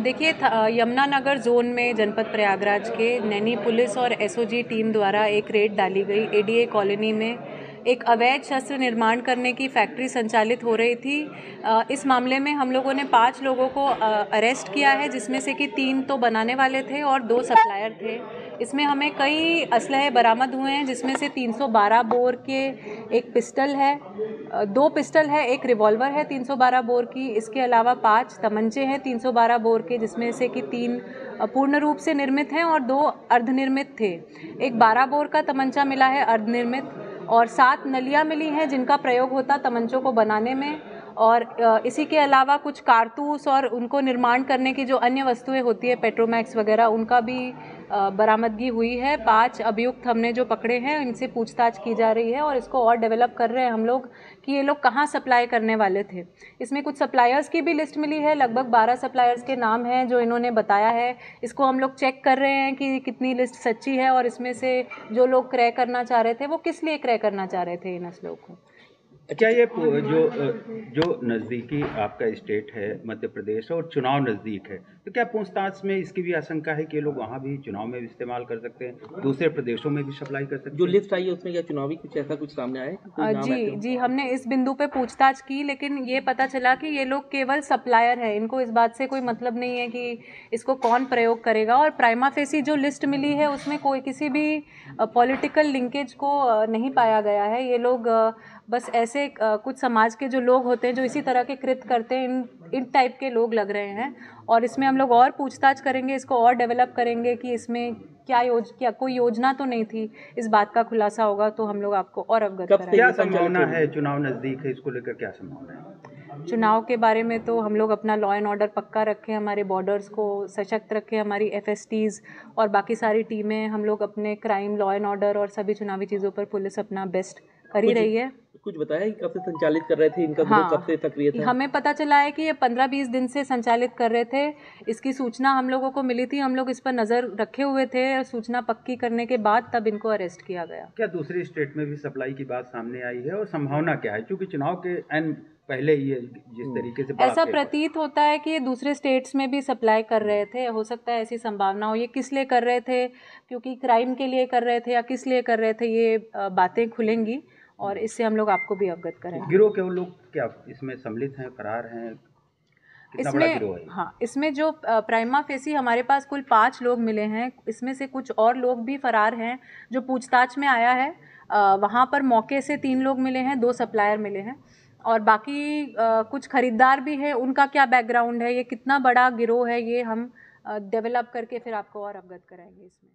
देखिए यमुनानगर जोन में जनपद प्रयागराज के नैनी पुलिस और एसओजी टीम द्वारा एक रेड डाली गई। एडीए कॉलोनी में एक अवैध शस्त्र निर्माण करने की फैक्ट्री संचालित हो रही थी। इस मामले में हम लोगों ने 5 लोगों को अरेस्ट किया है, जिसमें से कि 3 तो बनाने वाले थे और 2 सप्लायर थे। इसमें हमें कई असलहे बरामद हुए हैं, जिसमें से 312 बोर के एक पिस्टल है, 2 पिस्टल है, एक रिवॉल्वर है 312 बोर की। इसके अलावा 5 तमंचे हैं 312 बोर के, जिसमें से कि 3 पूर्ण रूप से निर्मित हैं और 2 अर्धनिर्मित थे। एक 12 बोर का तमंचा मिला है अर्धनिर्मित, और 7 नलियाँ मिली हैं जिनका प्रयोग होता तमंचों को बनाने में। और इसी के अलावा कुछ कारतूस और उनको निर्माण करने की जो अन्य वस्तुएं होती है पेट्रोमैक्स वगैरह, उनका भी बरामदगी हुई है। 5 अभियुक्त हमने जो पकड़े हैं, इनसे पूछताछ की जा रही है और इसको और डेवलप कर रहे हैं हम लोग कि ये लोग कहाँ सप्लाई करने वाले थे। इसमें कुछ सप्लायर्स की भी लिस्ट मिली है, लगभग 12 सप्लायर्स के नाम हैं जो इन्होंने बताया है। इसको हम लोग चेक कर रहे हैं कि कितनी लिस्ट सच्ची है और इसमें से जो लोग क्रय करना चाह रहे थे वो किस लिए क्रय करना चाह रहे थे इन असलों को। क्या ये जो नज़दीकी आपका स्टेट है मध्य प्रदेश और चुनाव नज़दीक है, तो क्या पूछताछ में इसकी भी आशंका है कि ये लोग वहाँ भी चुनाव में भी इस्तेमाल कर सकते हैं, दूसरे प्रदेशों में भी सप्लाई कर सकते हैं? जो लिस्ट आई है उसमें क्या चुनावी कुछ ऐसा कुछ सामने आया है? जी, हमने इस बिंदु पे पूछताछ की, लेकिन ये पता चला कि ये लोग केवल सप्लायर है, इनको इस बात से कोई मतलब नहीं है कि इसको कौन प्रयोग करेगा। और प्राइमा फेसी जो लिस्ट मिली है उसमें कोई किसी भी पॉलिटिकल लिंकेज को नहीं पाया गया है। ये लोग बस ऐसे कुछ समाज के जो लोग होते हैं जो इसी तरह के कृत्य करते हैं, इन टाइप के लोग लग रहे हैं। और इसमें हम लोग और पूछताछ करेंगे, इसको और डेवलप करेंगे कि इसमें क्या कोई योजना तो नहीं थी। इस बात का खुलासा होगा तो हम लोग आपको और अवगत कराएंगे। क्या संभावना है, चुनाव नज़दीक है, इसको लेकर क्या संभावना है? चुनाव के बारे में तो हम लोग अपना लॉ एंड ऑर्डर पक्का रखें, हमारे बॉर्डर्स को सशक्त रखें, हमारी एफएसटीज और बाकी सारी टीमें, हम लोग अपने क्राइम, लॉ एंड ऑर्डर और सभी चुनावी चीज़ों पर पुलिस अपना बेस्ट कर ही रही है। कुछ बताया कि कब से संचालित कर रहे थे इनका? हाँ, कब से सक्रिय था? हमें पता चला है कि ये 15-20 दिन से संचालित कर रहे थे। इसकी सूचना हम लोगों को मिली थी, हम लोग इस पर नज़र रखे हुए थे। सूचना पक्की करने के बाद तब इनको अरेस्ट किया गया। क्या दूसरी स्टेट में भी सप्लाई की बात सामने आई है और संभावना क्या है, क्योंकि चुनाव के पहले ये जिस तरीके से ऐसा प्रतीत होता है कि ये दूसरे स्टेट्स में भी सप्लाई कर रहे थे। हो सकता है ऐसी संभावना हो। ये किस लिए कर रहे थे, क्योंकि क्राइम के लिए कर रहे थे या किस लिए कर रहे थे, ये बातें खुलेंगी और इससे हम लोग आपको भी अवगत करेंगे। गिरोह के लोग क्या इसमें सम्मिलित हैं, फरार हैं? कितना बड़ा गिरोह है? हाँ, इसमें जो प्राइमा फेसी हमारे पास कुल 5 लोग मिले हैं, इसमें से कुछ और लोग भी फरार हैं जो पूछताछ में आया है। वहाँ पर मौके से 3 लोग मिले हैं, 2 सप्लायर मिले हैं और बाकी कुछ खरीदार भी हैं। उनका क्या बैकग्राउंड है, ये कितना बड़ा गिरोह है, ये हम डेवलप करके फिर आपको और अवगत कराएंगे इसमें।